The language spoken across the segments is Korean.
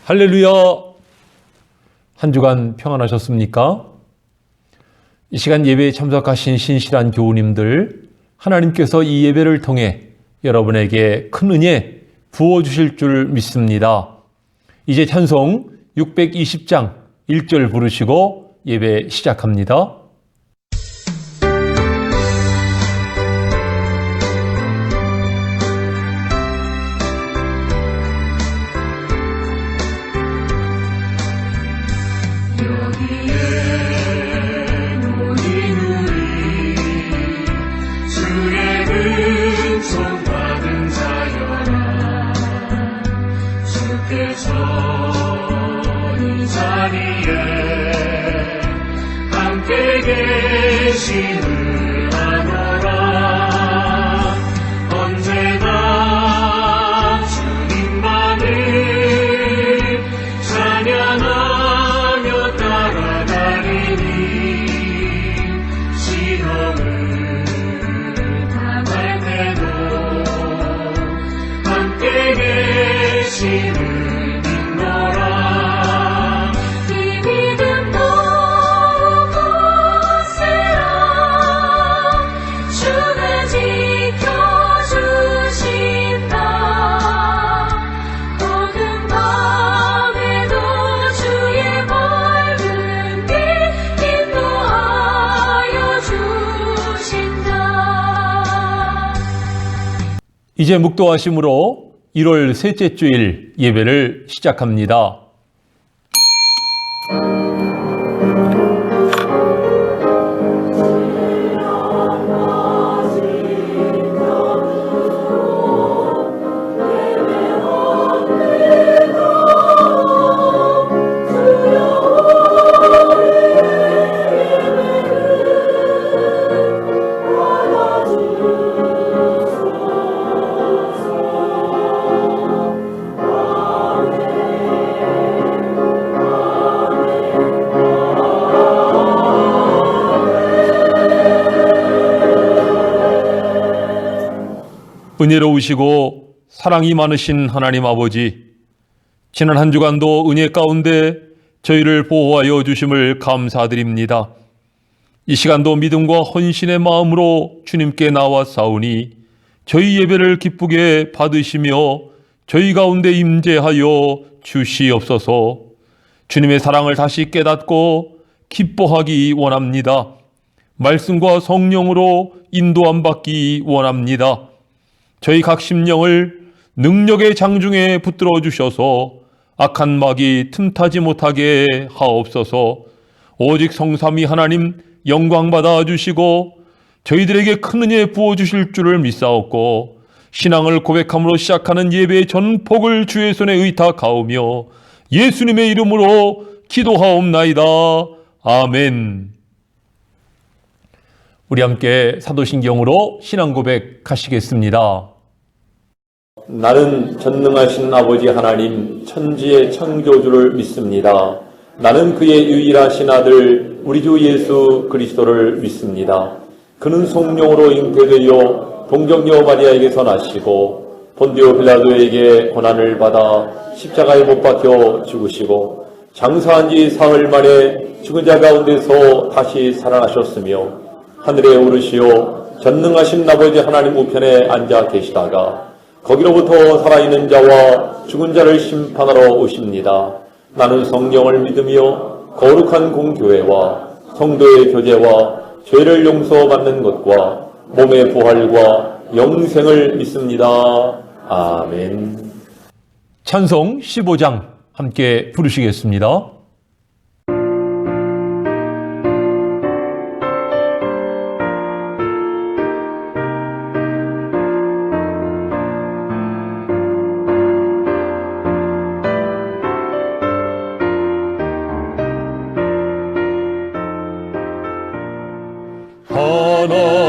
할렐루야! 한 주간 평안하셨습니까? 이 시간 예배에 참석하신 신실한 교우님들, 하나님께서 이 예배를 통해 여러분에게 큰 은혜 부어주실 줄 믿습니다. 이제 찬송 620장 1절 부르시고 예배 시작합니다. 계심을 아노라. 언제나 주님만을 찬양하며 따라가리니 시험을 당할 때도 함께 계심을 이제 묵도하심으로 1월 셋째 주일 예배를 시작합니다. 은혜로우시고 사랑이 많으신 하나님 아버지, 지난 한 주간도 은혜 가운데 저희를 보호하여 주심을 감사드립니다. 이 시간도 믿음과 헌신의 마음으로 주님께 나와 싸우니 저희 예배를 기쁘게 받으시며 저희 가운데 임재하여 주시옵소서. 주님의 사랑을 다시 깨닫고 기뻐하기 원합니다. 말씀과 성령으로 인도함 받기 원합니다. 저희 각 심령을 능력의 장중에 붙들어 주셔서 악한 마귀 틈타지 못하게 하옵소서. 오직 성삼위 하나님 영광 받아 주시고 저희들에게 큰 은혜 부어 주실 줄을 믿사옵고, 신앙을 고백함으로 시작하는 예배의 전폭을 주의 손에 의탁하오며 예수님의 이름으로 기도하옵나이다. 아멘. 우리 함께 사도신경으로 신앙 고백하시겠습니다. 나는 전능하신 아버지 하나님 천지의 창조주를 믿습니다. 나는 그의 유일하신 아들 우리 주 예수 그리스도를 믿습니다. 그는 성령으로 잉태되어 동정녀 마리아에게서 나시고 본디오 빌라도에게 고난을 받아 십자가에 못 박혀 죽으시고 장사한 지 사흘 만에 죽은 자 가운데서 다시 살아나셨으며 하늘에 오르시어 전능하신 아버지 하나님 우편에 앉아 계시다가 거기로부터 살아있는 자와 죽은 자를 심판하러 오십니다. 나는 성령을 믿으며 거룩한 공교회와 성도의 교제와 죄를 용서받는 것과 몸의 부활과 영생을 믿습니다. 아멘. 찬송 15장 함께 부르시겠습니다.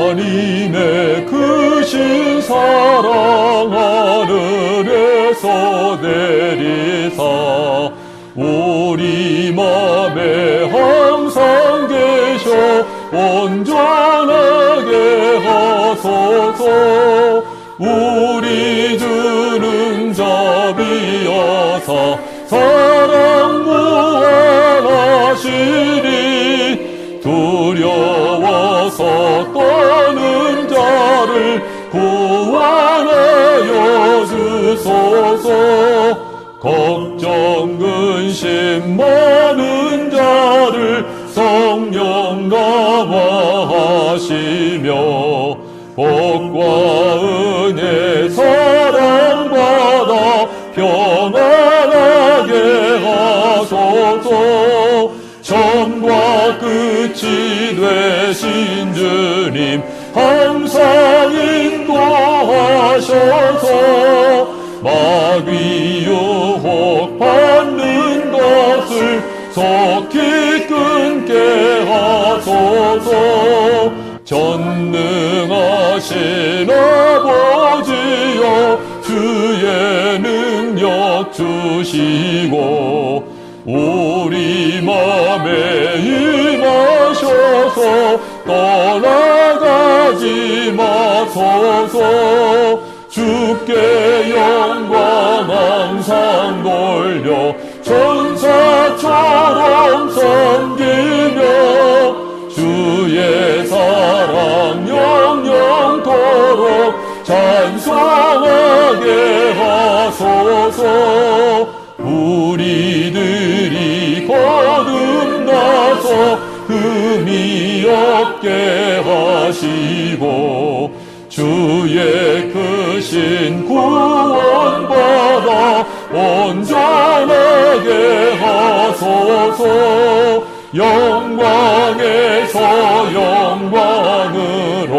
하나님의 크신 사랑 하늘에서 내리사 우리 맘에 항상 계셔 온전하게 하소서. 우리 주는 자비여사 구원하여 주소서. 걱정 근심 많은 자를 성령 감화하시며 복과 은혜 사랑받아 평안하게 하소서. 처음과 끝이 되신 주님 항상 인도하셔서 마귀 유혹 받는 것을 속히 끊게 하소서. 전능하신 아버지여 주의 능력 주시고 우리 맘에 임하셔서 떠나가지 마소서. 주께 영광 항상 돌려 천사처럼 섬기며 주의 사랑 영영토록 찬송하게 하소서. 우리들이 거듭나서 흠이 없게 하시고 주의 크신 구원받아 온전하게 하소서. 영광에서 영광으로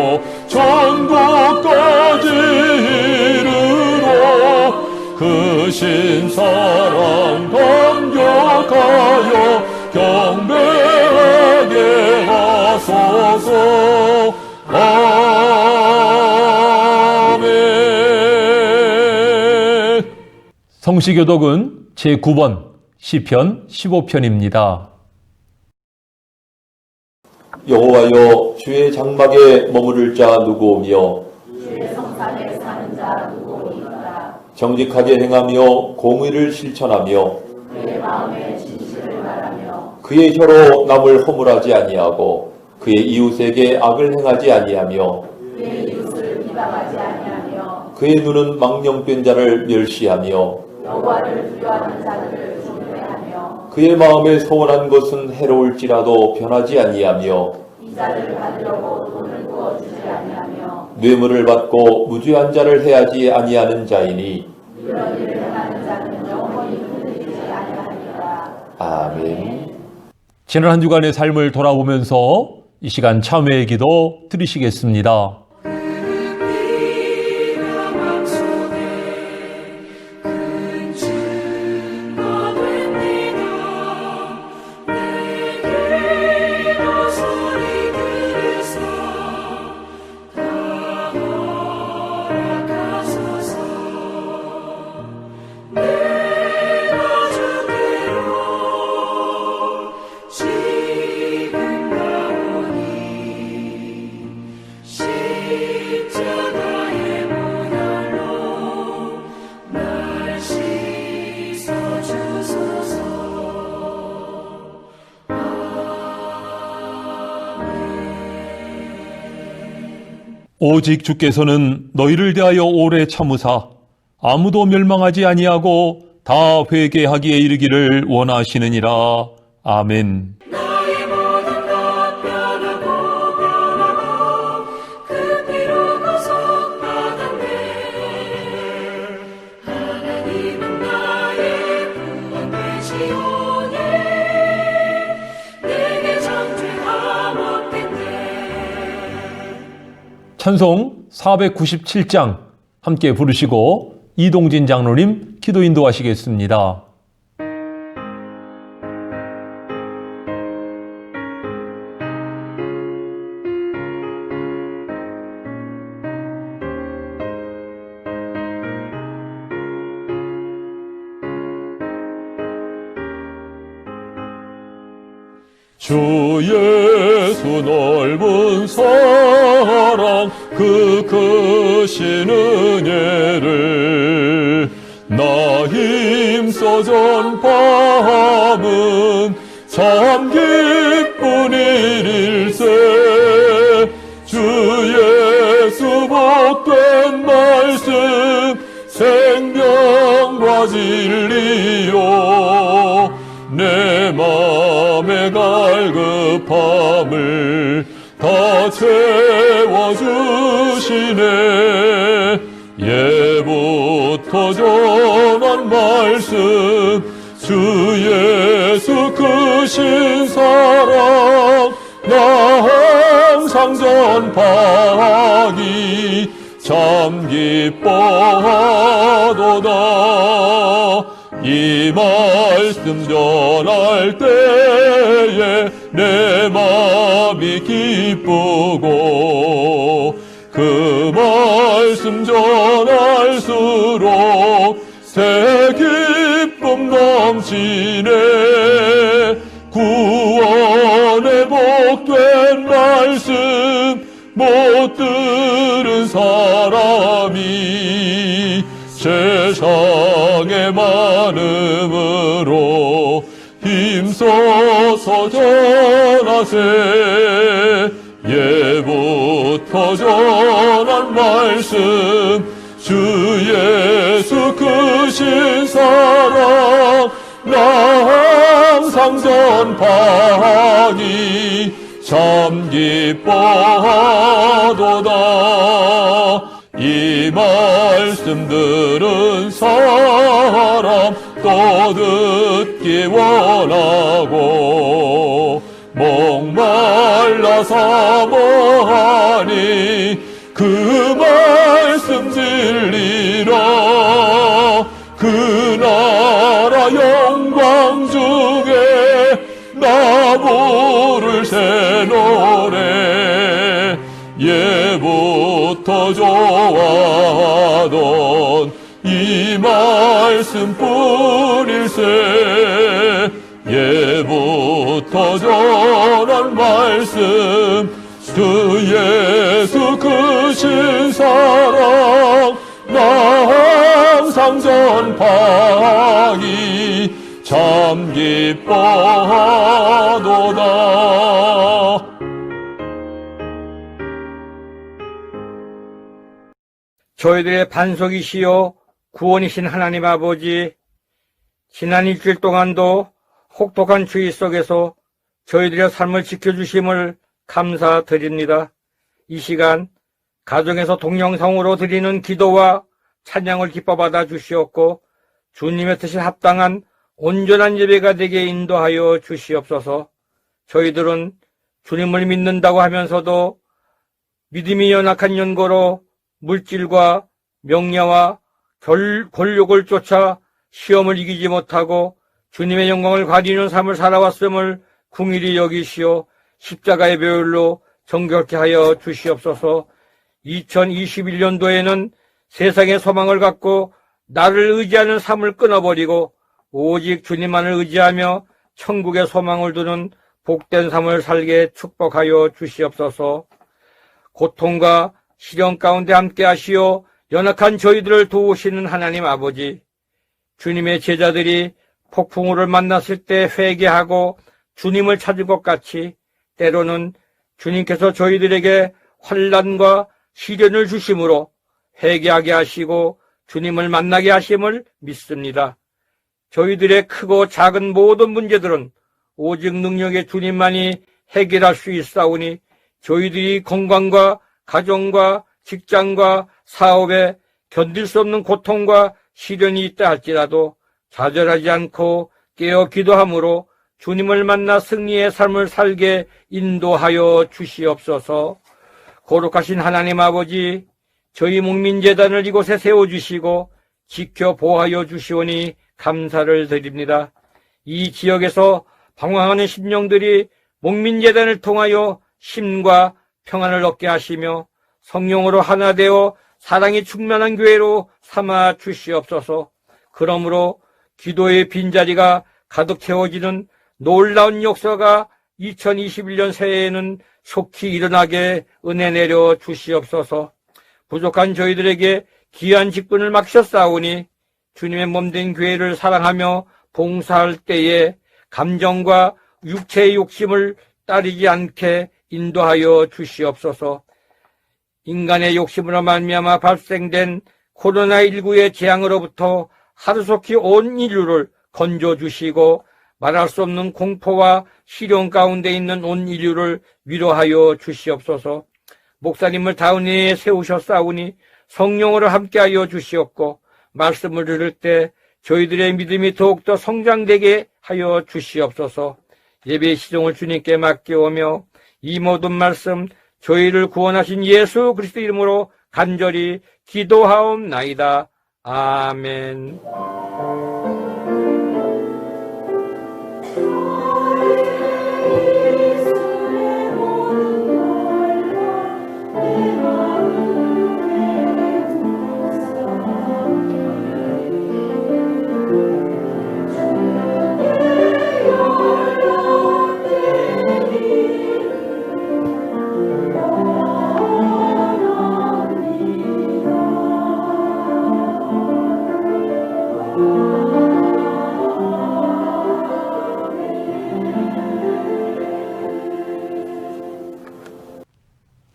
천국까지 이르러 크신 사랑 감격하여 경배하게 하소서. 아멘. 성시교독은 제9번 시편 15편입니다. 여호와여 주의 장막에 머무를 자 누구오며 주의 성산에 사는 자 누구오니까. 정직하게 행하며 공의를 실천하며 그의 마음에 진실을 말하며 그의 혀로 남을 허물하지 아니하고 그의 이웃에게 악을 행하지 아니하며 그의 이웃을 비방하지 아니하며 그의 눈은 망령된 자를 멸시하며 여호와를 두려워하는 자들을 존대하며 그의 마음에 서원한 것은 해로울지라도 변하지 아니하며 이자를 받으려고 돈을 부어주지 아니하며 뇌물을 받고 무죄한 자를 해하지 아니하는 자이니 이런 일을 행하는 자는 영원히 흔들리지 아니하리라. 아멘. 지난 한 주간의 삶을 돌아보면서 이 시간 참회의 기도 드리시겠습니다. 오직 주께서는 너희를 대하여 오래 참으사 아무도 멸망하지 아니하고 다 회개하기에 이르기를 원하시느니라. 아멘. 나의 모든 것 변하고 그 피로 구속받았네. 하나님은 나의 구원 되시오니 내게 정죄가 못됐네. 찬송 497장 함께 부르시고 이동진 장로님 기도 인도하시겠습니다. 주 예수 넓은 사랑 그 크신 은혜를 나 힘써 전파함은 참 기쁜 일일세. 주 예수 복된 진리요 내 맘의 갈급함을 다 채워주시네. 예부터 전한 말씀 주 예수 크신 사랑 나 항상 전파하기 참 기뻐하도다. 이 말씀 전할 때에 내 마음이 기쁘고 그 말씀 전할수록 새 기쁨 넘치네. 구원의 복된 말씀 못 들은 사람이 세상의 많음으로 힘써서 전하세. 예부터 전한 말씀 주 예수 크신 사랑 나 항상 전파하기 참 기뻐하도다. 이 말씀 들은 사람 또 듣기 원하고 목말라 사모하니 그 말씀 진리라. 그 나라 영광 중에 나 부를 새 노래. 예부터 좋아하던 이 말씀뿐일세. 예부터 전한 말씀 주 예수 크신 사랑 나 항상 전파하기 참 기뻐하도다. 저희들의 반석이시요 구원이신 하나님 아버지, 지난 일주일 동안도 혹독한 추위 속에서 저희들의 삶을 지켜주심을 감사드립니다. 이 시간 가정에서 동영상으로 드리는 기도와 찬양을 기뻐받아 주시옵고 주님의 뜻에 합당한 온전한 예배가 되게 인도하여 주시옵소서. 저희들은 주님을 믿는다고 하면서도 믿음이 연약한 연고로 물질과 명예와 권력을 쫓아 시험을 이기지 못하고 주님의 영광을 가리는 삶을 살아왔음을 긍휼히 여기시오 십자가의 배율로 정결케 하여 주시옵소서. 2021년도에는 세상의 소망을 갖고 나를 의지하는 삶을 끊어버리고 오직 주님만을 의지하며 천국의 소망을 두는 복된 삶을 살게 축복하여 주시옵소서. 고통과 시련 가운데 함께 하시어 연약한 저희들을 도우시는 하나님 아버지, 주님의 제자들이 폭풍우를 만났을 때 회개하고 주님을 찾은 것 같이 때로는 주님께서 저희들에게 환난과 시련을 주심으로 회개하게 하시고 주님을 만나게 하심을 믿습니다. 저희들의 크고 작은 모든 문제들은 오직 능력의 주님만이 해결할 수 있사오니 저희들이 건강과 가정과 직장과 사업에 견딜 수 없는 고통과 시련이 있다 할지라도 좌절하지 않고 깨어 기도함으로 주님을 만나 승리의 삶을 살게 인도하여 주시옵소서. 거룩하신 하나님 아버지, 저희 목민재단을 이곳에 세워주시고 지켜 보호하여 주시오니 감사를 드립니다. 이 지역에서 방황하는 심령들이 목민재단을 통하여 힘과 평안을 얻게 하시며 성령으로 하나 되어 사랑이 충만한 교회로 삼아 주시옵소서. 그러므로 기도의 빈자리가 가득 채워지는 놀라운 역사가 2021년 새해에는 속히 일어나게 은혜 내려 주시옵소서. 부족한 저희들에게 귀한 직분을 맡기셨사오니 주님의 몸된 교회를 사랑하며 봉사할 때에 감정과 육체의 욕심을 따르지 않게 인도하여 주시옵소서. 인간의 욕심으로 말미암아 발생된 코로나19의 재앙으로부터 하루속히 온 인류를 건져주시고 말할 수 없는 공포와 시련 가운데 있는 온 인류를 위로하여 주시옵소서. 목사님을 다은이에 세우셨사오니 성령으로 함께하여 주시옵고 말씀을 들을 때 저희들의 믿음이 더욱더 성장되게 하여 주시옵소서. 예배 시종을 주님께 맡겨오며 이 모든 말씀 저희를 구원하신 예수 그리스도 이름으로 간절히 기도하옵나이다. 아멘.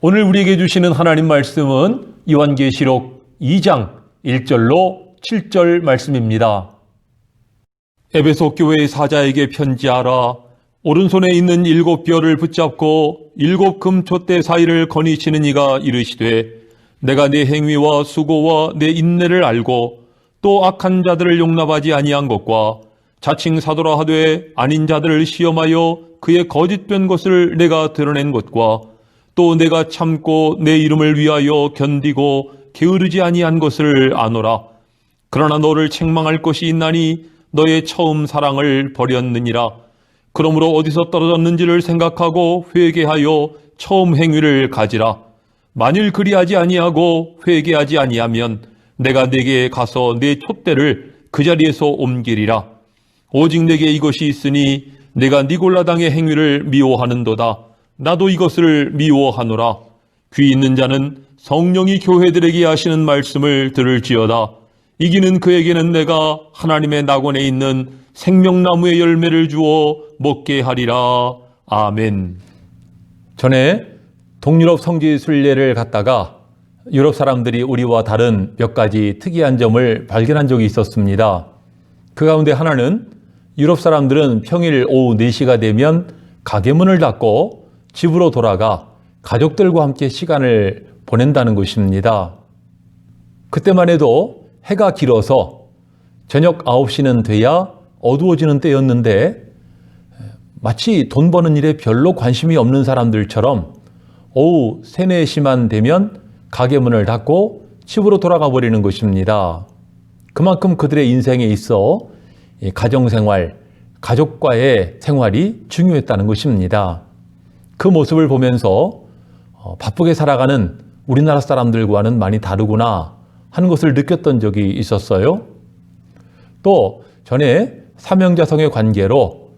오늘 우리에게 주시는 하나님 말씀은 요한계시록 2장 1절로 7절 말씀입니다. 에베소 교회의 사자에게 편지하라. 오른손에 있는 7별을 붙잡고 7 금촛대 사이를 거니시는 이가 이르시되 내가 네 행위와 수고와 내 인내를 알고 또 악한 자들을 용납하지 아니한 것과 자칭 사도라 하되 아닌 자들을 시험하여 그의 거짓된 것을 내가 드러낸 것과 또 내가 참고 내 이름을 위하여 견디고 게으르지 아니한 것을 아노라. 그러나 너를 책망할 것이 있나니 너의 처음 사랑을 버렸느니라. 그러므로 어디서 떨어졌는지를 생각하고 회개하여 처음 행위를 가지라. 만일 그리하지 아니하고 회개하지 아니하면 내가 네게 가서 네 촛대를 그 자리에서 옮기리라. 오직 내게 이것이 있으니 내가 니골라당의 행위를 미워하는도다. 나도 이것을 미워하노라. 귀 있는 자는 성령이 교회들에게 하시는 말씀을 들을지어다. 이기는 그에게는 내가 하나님의 낙원에 있는 생명나무의 열매를 주어 먹게 하리라. 아멘. 전에 동유럽 성지 순례를 갔다가 유럽 사람들이 우리와 다른 몇 가지 특이한 점을 발견한 적이 있었습니다. 그 가운데 하나는 유럽 사람들은 평일 오후 4시가 되면 가게 문을 닫고 집으로 돌아가 가족들과 함께 시간을 보낸다는 것입니다. 그때만 해도 해가 길어서 저녁 9시는 돼야 어두워지는 때였는데 마치 돈 버는 일에 별로 관심이 없는 사람들처럼 오후 3, 4시만 되면 가게 문을 닫고 집으로 돌아가 버리는 것입니다. 그만큼 그들의 인생에 있어 가정생활, 가족과의 생활이 중요했다는 것입니다. 그 모습을 보면서 바쁘게 살아가는 우리나라 사람들과는 많이 다르구나 하는 것을 느꼈던 적이 있었어요. 또 전에 사명자성의 관계로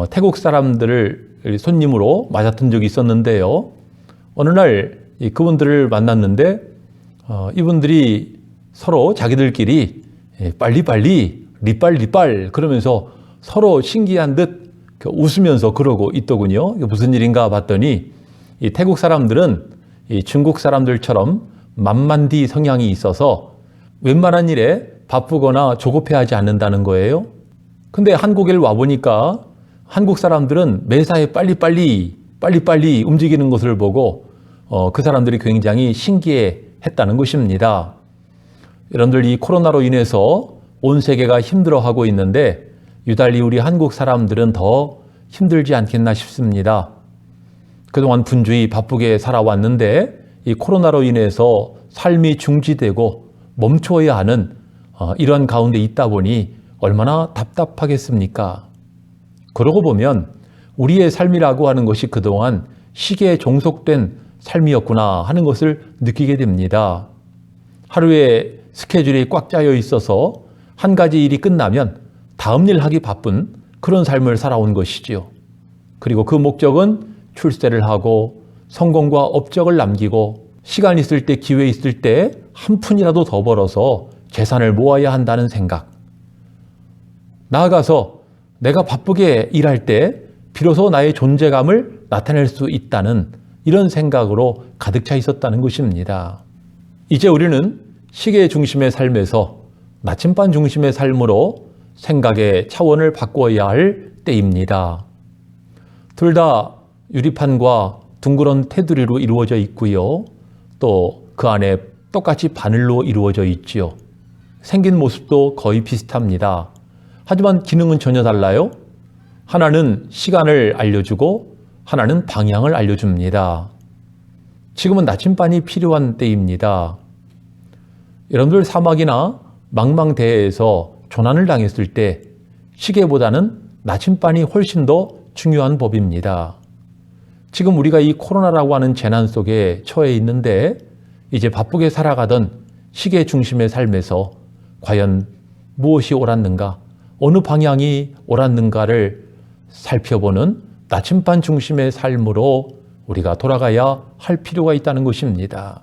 태국 사람들을 손님으로 맞았던 적이 있었는데요. 어느 날 그분들을 만났는데 이분들이 서로 자기들끼리 빨리빨리 리빨리빨 그러면서 서로 신기한 듯 웃으면서 그러고 있더군요. 무슨 일인가 봤더니 이 태국 사람들은 이 중국 사람들처럼 만만디 성향이 있어서 웬만한 일에 바쁘거나 조급해하지 않는다는 거예요. 근데 한국에 와보니까 한국 사람들은 매사에 빨리빨리 움직이는 것을 보고 그 사람들이 굉장히 신기해했다는 것입니다. 여러분들 이 코로나로 인해서 온 세계가 힘들어하고 있는데 유달리 우리 한국 사람들은 더 힘들지 않겠나 싶습니다. 그동안 분주히 바쁘게 살아왔는데 이 코로나로 인해서 삶이 중지되고 멈춰야 하는 이런 가운데 있다 보니 얼마나 답답하겠습니까? 그러고 보면 우리의 삶이라고 하는 것이 그동안 시계에 종속된 삶이었구나 하는 것을 느끼게 됩니다. 하루에 스케줄이 꽉 짜여 있어서 한 가지 일이 끝나면 다음 일 하기 바쁜 그런 삶을 살아온 것이지요. 그리고 그 목적은 출세를 하고 성공과 업적을 남기고 시간 있을 때 기회 있을 때 한 푼이라도 더 벌어서 재산을 모아야 한다는 생각. 나아가서 내가 바쁘게 일할 때 비로소 나의 존재감을 나타낼 수 있다는 이런 생각으로 가득 차 있었다는 것입니다. 이제 우리는 시계 중심의 삶에서 나침반 중심의 삶으로 생각의 차원을 바꿔야 할 때입니다. 둘 다 유리판과 둥그런 테두리로 이루어져 있고요. 또 그 안에 똑같이 바늘로 이루어져 있지요. 생긴 모습도 거의 비슷합니다. 하지만 기능은 전혀 달라요. 하나는 시간을 알려주고 하나는 방향을 알려줍니다. 지금은 나침반이 필요한 때입니다. 여러분들 사막이나 망망대해에서 조난을 당했을 때 시계보다는 나침반이 훨씬 더 중요한 법입니다. 지금 우리가 이 코로나라고 하는 재난 속에 처해 있는데 이제 바쁘게 살아가던 시계 중심의 삶에서 과연 무엇이 옳았는가, 어느 방향이 옳았는가를 살펴보는 나침반 중심의 삶으로 우리가 돌아가야 할 필요가 있다는 것입니다.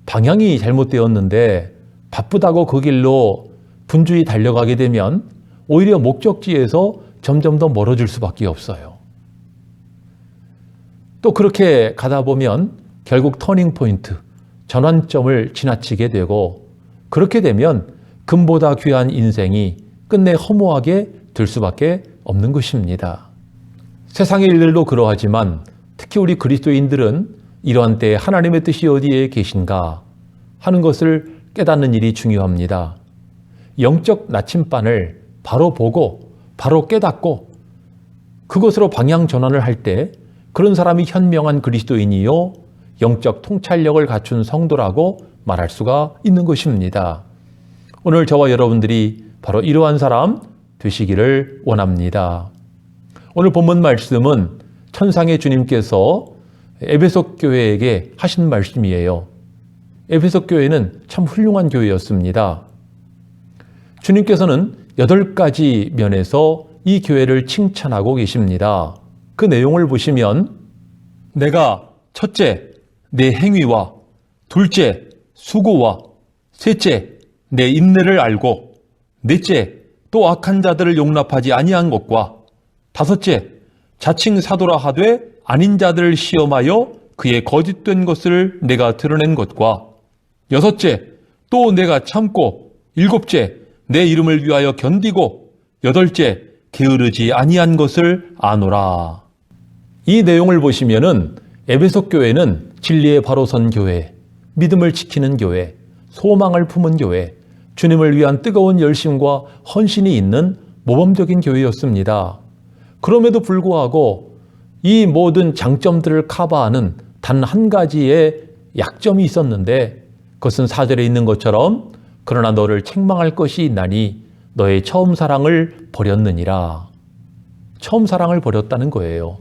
방향이 잘못되었는데 바쁘다고 그 길로 분주히 달려가게 되면 오히려 목적지에서 점점 더 멀어질 수밖에 없어요. 또 그렇게 가다 보면 결국 터닝 포인트, 전환점을 지나치게 되고 그렇게 되면 금보다 귀한 인생이 끝내 허무하게 될 수밖에 없는 것입니다. 세상의 일들도 그러하지만 특히 우리 그리스도인들은 이러한 때에 하나님의 뜻이 어디에 계신가 하는 것을 깨닫는 일이 중요합니다. 영적 나침반을 바로 보고 바로 깨닫고 그것으로 방향 전환을 할 때 그런 사람이 현명한 그리스도인이요 영적 통찰력을 갖춘 성도라고 말할 수가 있는 것입니다. 오늘 저와 여러분들이 바로 이러한 사람 되시기를 원합니다. 오늘 본문 말씀은 천상의 주님께서 에베소 교회에게 하신 말씀이에요. 에베소 교회는 참 훌륭한 교회였습니다. 주님께서는 8가지 면에서 이 교회를 칭찬하고 계십니다. 그 내용을 보시면 내가 첫째, 내 행위와 둘째, 수고와 셋째, 내 인내를 알고 넷째, 또 악한 자들을 용납하지 아니한 것과 다섯째, 자칭 사도라 하되 아닌 자들을 시험하여 그의 거짓된 것을 내가 드러낸 것과 여섯째, 또 내가 참고 일곱째, 내 이름을 위하여 견디고 여덟째, 게으르지 아니한 것을 아노라. 이 내용을 보시면은 에베소 교회는 진리에 바로 선 교회, 믿음을 지키는 교회, 소망을 품은 교회, 주님을 위한 뜨거운 열심과 헌신이 있는 모범적인 교회였습니다. 그럼에도 불구하고 이 모든 장점들을 커버하는 단 한 가지의 약점이 있었는데 그것은 4절에 있는 것처럼 그러나 너를 책망할 것이 있나니 너의 처음 사랑을 버렸느니라. 처음 사랑을 버렸다는 거예요.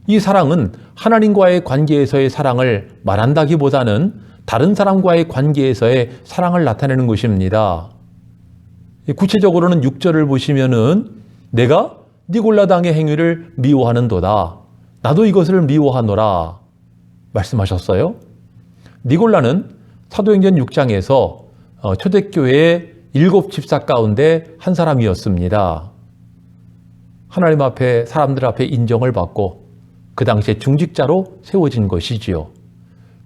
이 사랑은 하나님과의 관계에서의 사랑을 말한다기보다는 다른 사람과의 관계에서의 사랑을 나타내는 것입니다. 구체적으로는 6절을 보시면은 내가 니골라당의 행위를 미워하는도다. 나도 이것을 미워하노라 말씀하셨어요. 니골라는 사도행전 6장에서 초대교회의 7 집사 가운데 한 사람이었습니다. 하나님 앞에 사람들 앞에 인정을 받고 그 당시에 중직자로 세워진 것이지요.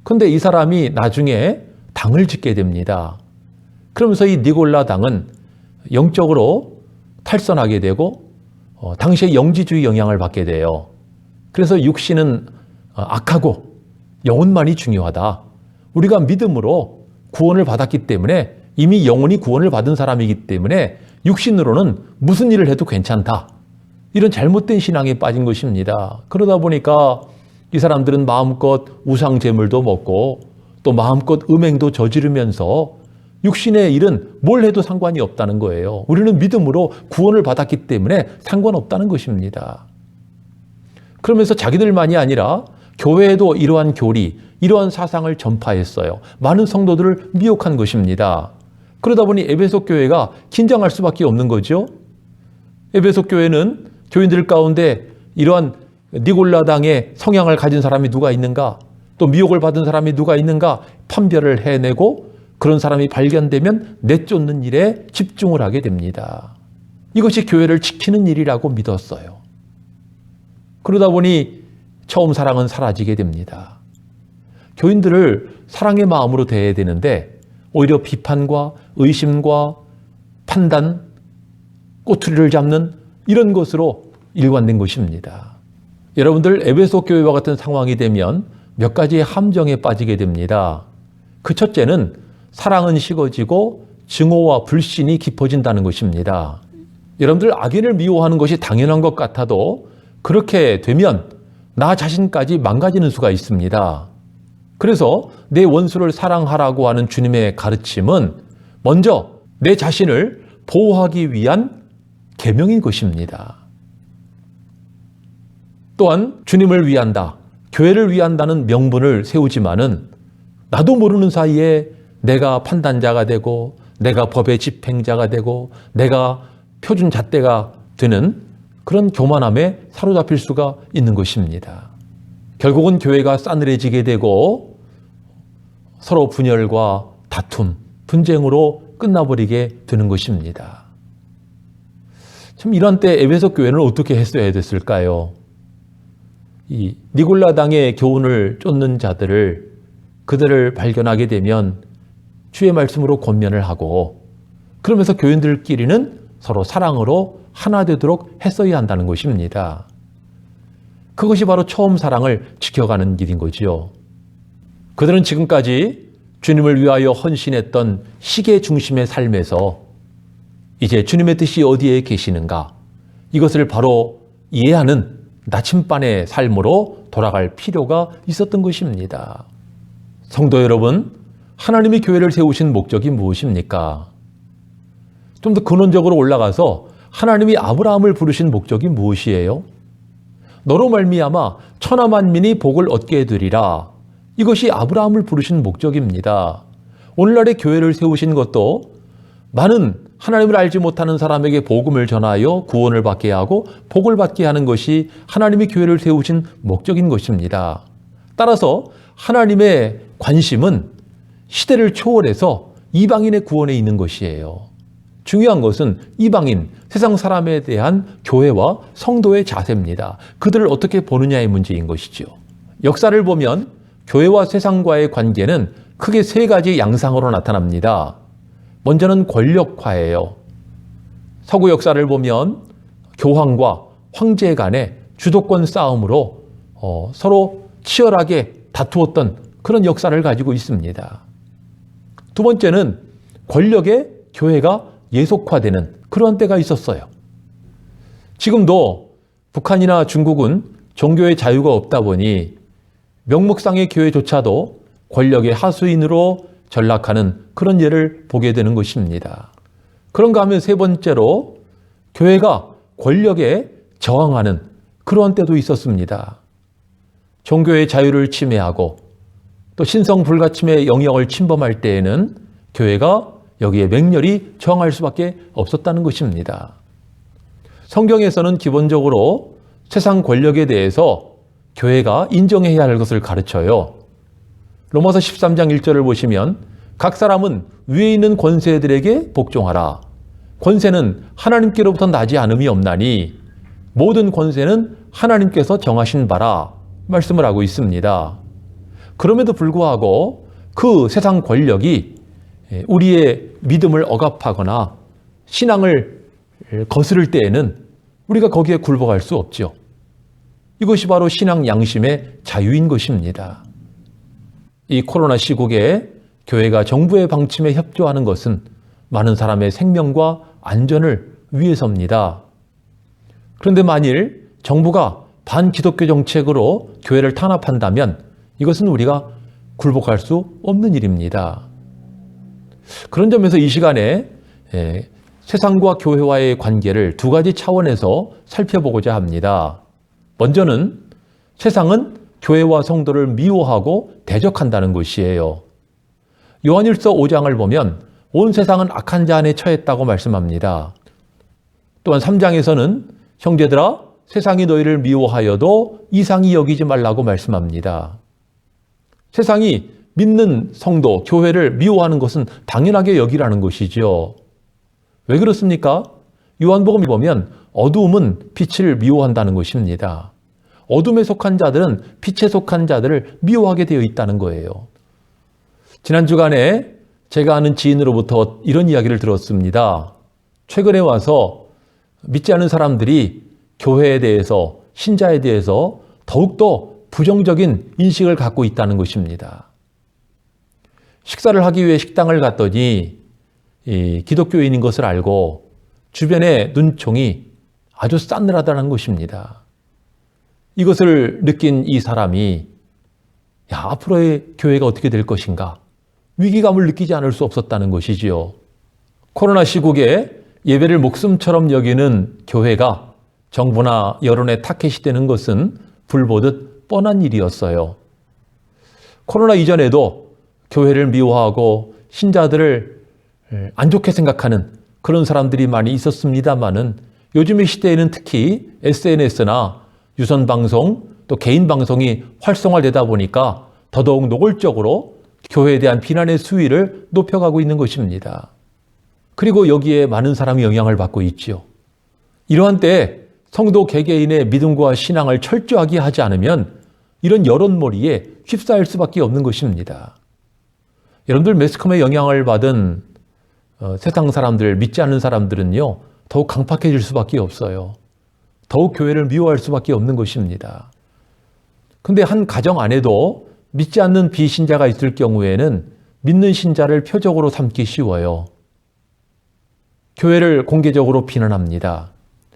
그런데 이 사람이 나중에 당을 짓게 됩니다. 그러면서 이 니골라 당은 영적으로 탈선하게 되고 당시에 영지주의 영향을 받게 돼요. 그래서 육신은 악하고 영혼만이 중요하다. 우리가 믿음으로 구원을 받았기 때문에 이미 영혼이 구원을 받은 사람이기 때문에 육신으로는 무슨 일을 해도 괜찮다. 이런 잘못된 신앙에 빠진 것입니다. 그러다 보니까 이 사람들은 마음껏 우상 제물도 먹고 또 마음껏 음행도 저지르면서 육신의 일은 뭘 해도 상관이 없다는 거예요. 우리는 믿음으로 구원을 받았기 때문에 상관없다는 것입니다. 그러면서 자기들만이 아니라 교회에도 이러한 교리, 이러한 사상을 전파했어요. 많은 성도들을 미혹한 것입니다. 그러다 보니 에베소 교회가 긴장할 수밖에 없는 거죠. 에베소 교회는 교인들 가운데 이러한 니골라당의 성향을 가진 사람이 누가 있는가, 또 미혹을 받은 사람이 누가 있는가 판별을 해내고 그런 사람이 발견되면 내쫓는 일에 집중을 하게 됩니다. 이것이 교회를 지키는 일이라고 믿었어요. 그러다 보니 처음 사랑은 사라지게 됩니다. 교인들을 사랑의 마음으로 대해야 되는데 오히려 비판과 의심과 판단, 꼬투리를 잡는 이런 것으로 일관된 것입니다. 여러분들 에베소 교회와 같은 상황이 되면 몇 가지의 함정에 빠지게 됩니다. 그 첫째는 사랑은 식어지고 증오와 불신이 깊어진다는 것입니다. 여러분들 악인을 미워하는 것이 당연한 것 같아도 그렇게 되면 나 자신까지 망가지는 수가 있습니다. 그래서 내 원수를 사랑하라고 하는 주님의 가르침은 먼저 내 자신을 보호하기 위한 계명인 것입니다. 또한 주님을 위한다, 교회를 위한다는 명분을 세우지만은 나도 모르는 사이에 내가 판단자가 되고 내가 법의 집행자가 되고 내가 표준 잣대가 되는 그런 교만함에 사로잡힐 수가 있는 것입니다. 결국은 교회가 싸늘해지게 되고 서로 분열과 다툼, 분쟁으로 끝나버리게 되는 것입니다. 참 이런 때 에베소 교회는 어떻게 했어야 됐을까요? 이 니골라당의 교훈을 쫓는 자들을 그들을 발견하게 되면 주의 말씀으로 권면을 하고 그러면서 교인들끼리는 서로 사랑으로 하나 되도록 했어야 한다는 것입니다. 그것이 바로 처음 사랑을 지켜가는 길인 거지요. 그들은 지금까지 주님을 위하여 헌신했던 시계 중심의 삶에서 이제 주님의 뜻이 어디에 계시는가 이것을 바로 이해하는 나침반의 삶으로 돌아갈 필요가 있었던 것입니다. 성도 여러분, 하나님이 교회를 세우신 목적이 무엇입니까? 좀 더 근원적으로 올라가서 하나님이 아브라함을 부르신 목적이 무엇이에요? 너로 말미암아 천하 만민이 복을 얻게 되리라. 이것이 아브라함을 부르신 목적입니다. 오늘날의 교회를 세우신 것도 많은 하나님을 알지 못하는 사람에게 복음을 전하여 구원을 받게 하고 복을 받게 하는 것이 하나님이 교회를 세우신 목적인 것입니다. 따라서 하나님의 관심은 시대를 초월해서 이방인의 구원에 있는 것이에요. 중요한 것은 이방인, 세상 사람에 대한 교회와 성도의 자세입니다. 그들을 어떻게 보느냐의 문제인 것이죠. 역사를 보면 교회와 세상과의 관계는 크게 세 가지 양상으로 나타납니다. 먼저는 권력화예요. 서구 역사를 보면 교황과 황제 간의 주도권 싸움으로 서로 치열하게 다투었던 그런 역사를 가지고 있습니다. 두 번째는 권력의 교회가 예속화되는 그런 때가 있었어요. 지금도 북한이나 중국은 종교의 자유가 없다 보니 명목상의 교회조차도 권력의 하수인으로 전락하는 그런 예를 보게 되는 것입니다. 그런가 하면 세 번째로 교회가 권력에 저항하는 그러한 때도 있었습니다. 종교의 자유를 침해하고 또 신성 불가침의 영역을 침범할 때에는 교회가 여기에 맹렬히 저항할 수밖에 없었다는 것입니다. 성경에서는 기본적으로 세상 권력에 대해서 교회가 인정해야 할 것을 가르쳐요. 로마서 13장 1절을 보시면 각 사람은 위에 있는 권세들에게 복종하라. 권세는 하나님께로부터 나지 않음이 없나니 모든 권세는 하나님께서 정하신 바라 말씀을 하고 있습니다. 그럼에도 불구하고 그 세상 권력이 우리의 믿음을 억압하거나 신앙을 거스를 때에는 우리가 거기에 굴복할 수 없죠. 이것이 바로 신앙 양심의 자유인 것입니다. 이 코로나 시국에 교회가 정부의 방침에 협조하는 것은 많은 사람의 생명과 안전을 위해서입니다. 그런데 만일 정부가 반기독교 정책으로 교회를 탄압한다면 이것은 우리가 굴복할 수 없는 일입니다. 그런 점에서 이 시간에 세상과 교회와의 관계를 두 가지 차원에서 살펴보고자 합니다. 먼저는 세상은 교회와 성도를 미워하고 대적한다는 것이에요. 요한일서 5장을 보면 온 세상은 악한 자 안에 처했다고 말씀합니다. 또한 3장에서는 형제들아 세상이 너희를 미워하여도 이상히 여기지 말라고 말씀합니다. 세상이 믿는 성도, 교회를 미워하는 것은 당연하게 여기라는 것이죠. 왜 그렇습니까? 요한복음에 보면 어두움은 빛을 미워한다는 것입니다. 어둠에 속한 자들은 빛에 속한 자들을 미워하게 되어 있다는 거예요. 지난 주간에 제가 아는 지인으로부터 이런 이야기를 들었습니다. 최근에 와서 믿지 않는 사람들이 교회에 대해서, 신자에 대해서 더욱더 부정적인 인식을 갖고 있다는 것입니다. 식사를 하기 위해 식당을 갔더니 기독교인인 것을 알고 주변의 눈총이 아주 싸늘하다는 것입니다. 이것을 느낀 이 사람이 앞으로의 교회가 어떻게 될 것인가 위기감을 느끼지 않을 수 없었다는 것이지요. 코로나 시국에 예배를 목숨처럼 여기는 교회가 정부나 여론의 타켓이 되는 것은 불보듯 뻔한 일이었어요. 코로나 이전에도 교회를 미워하고 신자들을 안 좋게 생각하는 그런 사람들이 많이 있었습니다마는 요즘의 시대에는 특히 SNS나 유선방송 또 개인 방송이 활성화되다 보니까 더더욱 노골적으로 교회에 대한 비난의 수위를 높여가고 있는 것입니다. 그리고 여기에 많은 사람이 영향을 받고 있지요. 이러한 때에 성도 개개인의 믿음과 신앙을 철저하게 하지 않으면 이런 여론몰이에 휩싸일 수밖에 없는 것입니다. 여러분들 매스컴의 영향을 받은 세상 사람들, 믿지 않는 사람들은요, 더욱 강팍해질 수밖에 없어요. 더욱 교회를 미워할 수밖에 없는 것입니다. 근데 한 가정 안에도 믿지 않는 비신자가 있을 경우에는 믿는 신자를 표적으로 삼기 쉬워요. 교회를 공개적으로 비난합니다.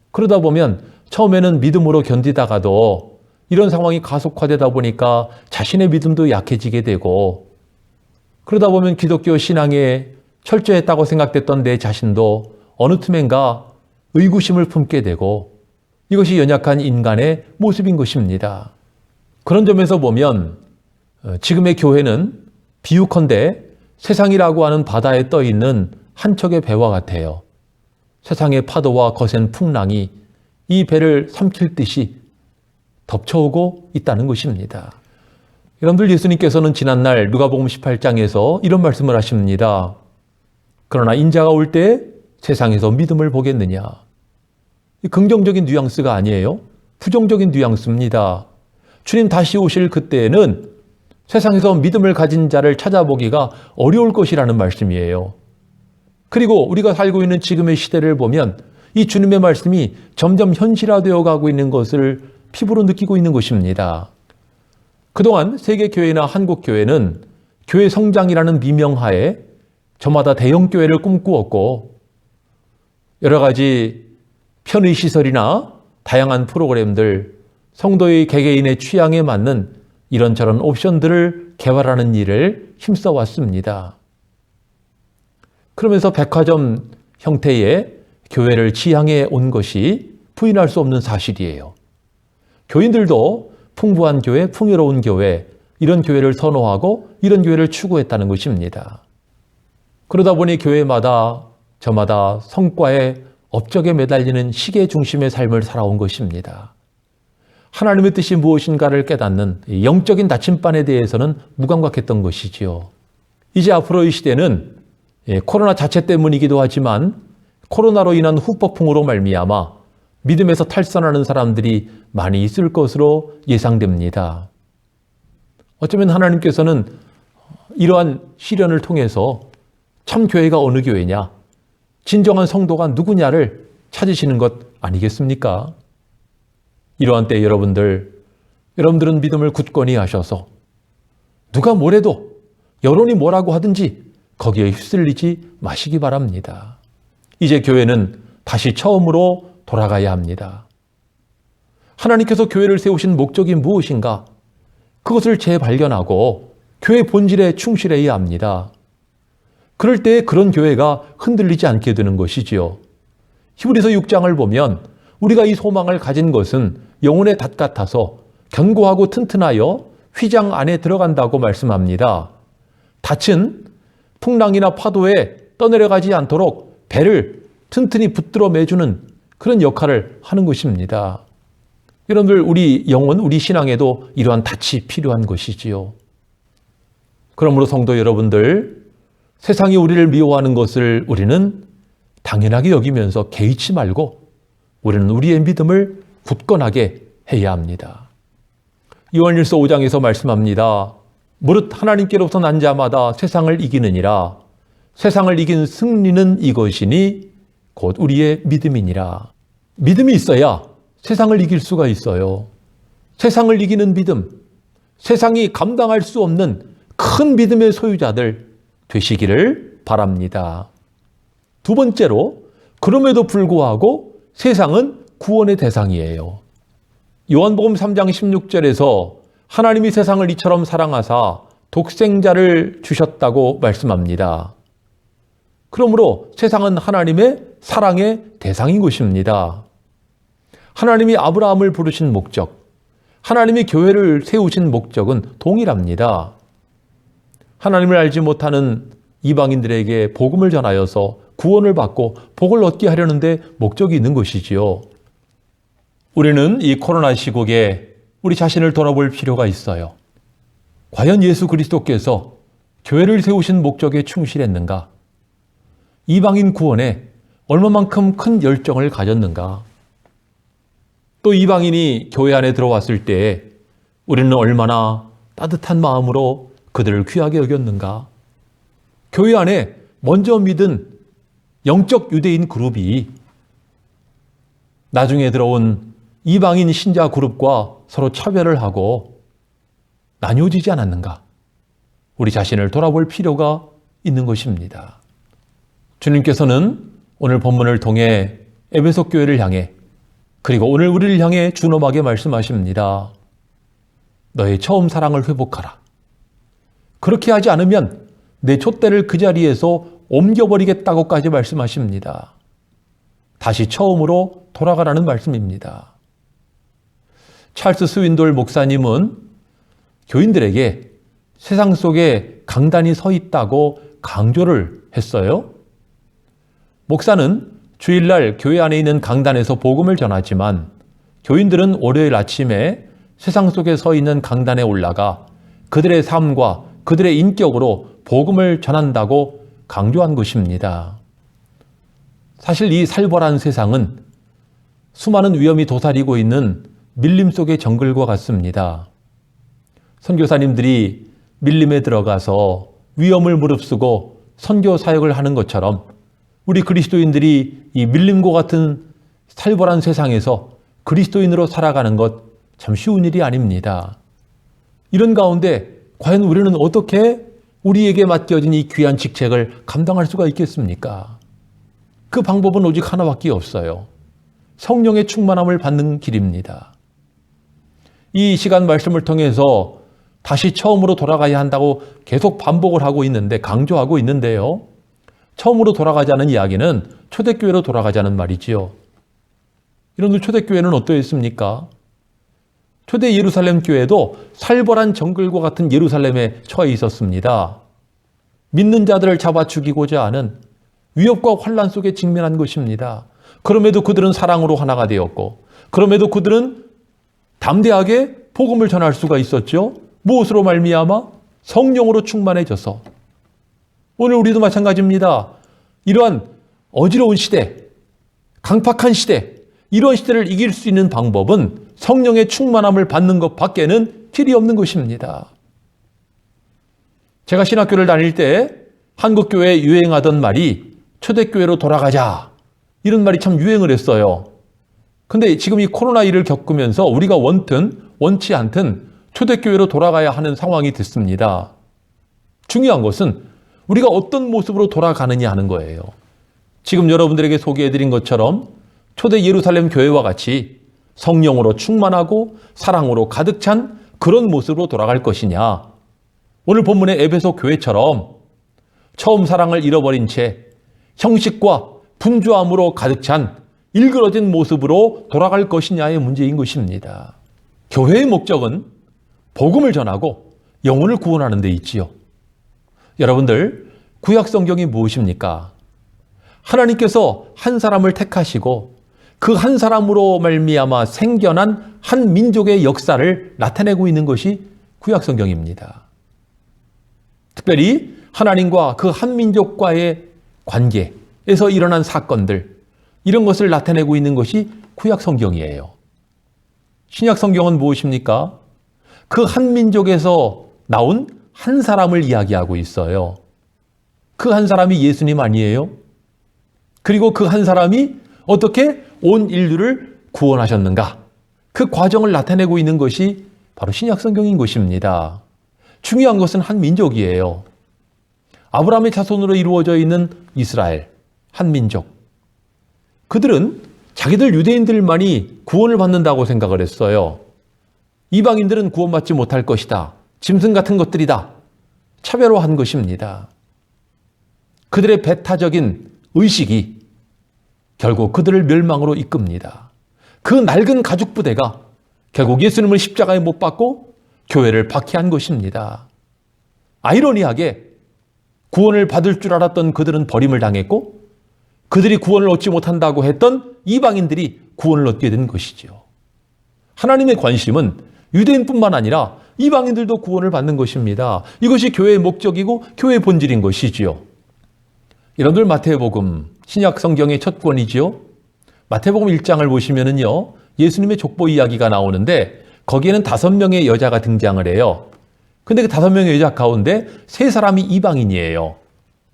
그러다 보면 처음에는 믿음으로 견디다가도 이런 상황이 가속화되다 보니까 자신의 믿음도 약해지게 되고, 그러다 보면 기독교 신앙에 철저했다고 생각됐던 내 자신도 어느 틈엔가 의구심을 품게 되고, 이것이 연약한 인간의 모습인 것입니다. 그런 점에서 보면 지금의 교회는 비유컨대 세상이라고 하는 바다에 떠 있는 한 척의 배와 같아요. 세상의 파도와 거센 풍랑이 이 배를 삼킬 듯이 덮쳐오고 있다는 것입니다. 여러분들, 예수님께서는 지난날 누가복음 18장에서 이런 말씀을 하십니다. 그러나 인자가 올 때 세상에서 믿음을 보겠느냐. 긍정적인 뉘앙스가 아니에요. 부정적인 뉘앙스입니다. 주님 다시 오실 그때에는 세상에서 믿음을 가진 자를 찾아보기가 어려울 것이라는 말씀이에요. 그리고 우리가 살고 있는 지금의 시대를 보면 이 주님의 말씀이 점점 현실화되어 가고 있는 것을 피부로 느끼고 있는 것입니다. 그동안 세계교회나 한국교회는 교회 성장이라는 미명하에 저마다 대형교회를 꿈꾸었고, 여러 가지 편의시설이나 다양한 프로그램들, 성도의 개개인의 취향에 맞는 이런저런 옵션들을 개발하는 일을 힘써왔습니다. 그러면서 백화점 형태의 교회를 지향해 온 것이 부인할 수 없는 사실이에요. 교인들도 풍부한 교회, 풍요로운 교회, 이런 교회를 선호하고 이런 교회를 추구했다는 것입니다. 그러다 보니 교회마다 저마다 성과의 업적에 매달리는 시계 중심의 삶을 살아온 것입니다. 하나님의 뜻이 무엇인가를 깨닫는 영적인 나침반에 대해서는 무감각했던 것이지요. 이제 앞으로의 시대는 코로나 자체 때문이기도 하지만 코로나로 인한 후폭풍으로 말미암아 믿음에서 탈선하는 사람들이 많이 있을 것으로 예상됩니다. 어쩌면 하나님께서는 이러한 시련을 통해서 참 교회가 어느 교회냐, 진정한 성도가 누구냐를 찾으시는 것 아니겠습니까? 이러한 때 여러분들은 믿음을 굳건히 하셔서 누가 뭐래도 여론이 뭐라고 하든지 거기에 휩쓸리지 마시기 바랍니다. 이제 교회는 다시 처음으로 돌아가야 합니다. 하나님께서 교회를 세우신 목적이 무엇인가? 그것을 재발견하고 교회 본질에 충실해야 합니다. 그럴 때 그런 교회가 흔들리지 않게 되는 것이지요. 히브리서 6장을 보면 우리가 이 소망을 가진 것은 영혼의 닷 같아서 견고하고 튼튼하여 휘장 안에 들어간다고 말씀합니다. 닻은 풍랑이나 파도에 떠내려가지 않도록 배를 튼튼히 붙들어 매주는 그런 역할을 하는 것입니다. 여러분들, 우리 영혼, 우리 신앙에도 이러한 닻이 필요한 것이지요. 그러므로 성도 여러분들, 세상이 우리를 미워하는 것을 우리는 당연하게 여기면서 개의치 말고 우리는 우리의 믿음을 굳건하게 해야 합니다. 요한일서 5장에서 말씀합니다. 무릇 하나님께로부터 난 자마다 세상을 이기느니라. 세상을 이긴 승리는 이것이니 곧 우리의 믿음이니라. 믿음이 있어야 세상을 이길 수가 있어요. 세상을 이기는 믿음, 세상이 감당할 수 없는 큰 믿음의 소유자들 되시기를 바랍니다. 두 번째로, 그럼에도 불구하고 세상은 구원의 대상이에요. 요한복음 3장 16절에서 하나님이 세상을 이처럼 사랑하사 독생자를 주셨다고 말씀합니다. 그러므로 세상은 하나님의 사랑의 대상인 것입니다. 하나님이 아브라함을 부르신 목적, 하나님이 교회를 세우신 목적은 동일합니다. 하나님을 알지 못하는 이방인들에게 복음을 전하여서 구원을 받고 복을 얻게 하려는데 목적이 있는 것이지요. 우리는 이 코로나 시국에 우리 자신을 돌아볼 필요가 있어요. 과연 예수 그리스도께서 교회를 세우신 목적에 충실했는가? 이방인 구원에 얼마만큼 큰 열정을 가졌는가? 또 이방인이 교회 안에 들어왔을 때 우리는 얼마나 따뜻한 마음으로 그들을 귀하게 여겼는가? 교회 안에 먼저 믿은 영적 유대인 그룹이 나중에 들어온 이방인 신자 그룹과 서로 차별을 하고 나뉘어지지 않았는가? 우리 자신을 돌아볼 필요가 있는 것입니다. 주님께서는 오늘 본문을 통해 에베소 교회를 향해 그리고 오늘 우리를 향해 준엄하게 말씀하십니다. 너의 처음 사랑을 회복하라. 그렇게 하지 않으면 내 촛대를 그 자리에서 옮겨버리겠다고까지 말씀하십니다. 다시 처음으로 돌아가라는 말씀입니다. 찰스 스윈돌 목사님은 교인들에게 세상 속에 강단이 서 있다고 강조를 했어요. 목사는 주일날 교회 안에 있는 강단에서 복음을 전하지만 교인들은 월요일 아침에 세상 속에 서 있는 강단에 올라가 그들의 삶과 그들의 인격으로 복음을 전한다고 강조한 것입니다. 사실 이 살벌한 세상은 수많은 위험이 도사리고 있는 밀림 속의 정글과 같습니다. 선교사님들이 밀림에 들어가서 위험을 무릅쓰고 선교 사역을 하는 것처럼 우리 그리스도인들이 이 밀림과 같은 살벌한 세상에서 그리스도인으로 살아가는 것 참 쉬운 일이 아닙니다. 이런 가운데 과연 우리는 어떻게 우리에게 맡겨진 이 귀한 직책을 감당할 수가 있겠습니까? 그 방법은 오직 하나밖에 없어요. 성령의 충만함을 받는 길입니다. 이 시간 말씀을 통해서 다시 처음으로 돌아가야 한다고 계속 반복을 하고 있는데, 강조하고 있는데요. 처음으로 돌아가자는 이야기는 초대교회로 돌아가자는 말이지요. 여러분들 초대교회는 어떠했습니까? 초대 예루살렘 교회도 살벌한 정글과 같은 예루살렘에 처해 있었습니다. 믿는 자들을 잡아 죽이고자 하는 위협과 환란 속에 직면한 것입니다. 그럼에도 그들은 사랑으로 하나가 되었고, 그럼에도 그들은 담대하게 복음을 전할 수가 있었죠. 무엇으로 말미암아? 성령으로 충만해져서. 오늘 우리도 마찬가지입니다. 이러한 어지러운 시대, 강팍한 시대, 이런 시대를 이길 수 있는 방법은 성령의 충만함을 받는 것 밖에는 길이 없는 것입니다. 제가 신학교를 다닐 때 한국교회에 유행하던 말이 초대교회로 돌아가자, 이런 말이 참 유행을 했어요. 근데 지금 이 코로나19를 겪으면서 우리가 원든 원치 않든 초대교회로 돌아가야 하는 상황이 됐습니다. 중요한 것은 우리가 어떤 모습으로 돌아가느냐 하는 거예요. 지금 여러분들에게 소개해드린 것처럼 초대 예루살렘 교회와 같이 성령으로 충만하고 사랑으로 가득 찬 그런 모습으로 돌아갈 것이냐, 오늘 본문의 에베소 교회처럼 처음 사랑을 잃어버린 채 형식과 분주함으로 가득 찬 일그러진 모습으로 돌아갈 것이냐의 문제인 것입니다. 교회의 목적은 복음을 전하고 영혼을 구원하는 데 있지요. 여러분들, 구약 성경이 무엇입니까? 하나님께서 한 사람을 택하시고 그 한 사람으로 말미암아 생겨난 한 민족의 역사를 나타내고 있는 것이 구약 성경입니다. 특별히 하나님과 그 한 민족과의 관계에서 일어난 사건들, 이런 것을 나타내고 있는 것이 구약 성경이에요. 신약 성경은 무엇입니까? 그 한 민족에서 나온 한 사람을 이야기하고 있어요. 그 한 사람이 예수님 아니에요? 그리고 그 한 사람이 어떻게 온 인류를 구원하셨는가? 그 과정을 나타내고 있는 것이 바로 신약성경인 것입니다. 중요한 것은 한 민족이에요. 아브라함의 자손으로 이루어져 있는 이스라엘, 한 민족. 그들은 자기들 유대인들만이 구원을 받는다고 생각을 했어요. 이방인들은 구원받지 못할 것이다. 짐승 같은 것들이다. 차별화한 것입니다. 그들의 배타적인 의식이 결국 그들을 멸망으로 이끕니다. 그 낡은 가죽 부대가 결국 예수님을 십자가에 못 박고 교회를 박해한 것입니다. 아이러니하게 구원을 받을 줄 알았던 그들은 버림을 당했고 그들이 구원을 얻지 못한다고 했던 이방인들이 구원을 얻게 된 것이죠. 하나님의 관심은 유대인뿐만 아니라 이방인들도 구원을 받는 것입니다. 이것이 교회의 목적이고 교회의 본질인 것이지요. 여러분들 마태복음 신약 성경의 첫 권이지요. 마태복음 1장을 보시면은요. 예수님의 족보 이야기가 나오는데 거기에는 5명의 여자가 등장을 해요. 근데 그 5명의 여자 가운데 3사람이 이방인이에요.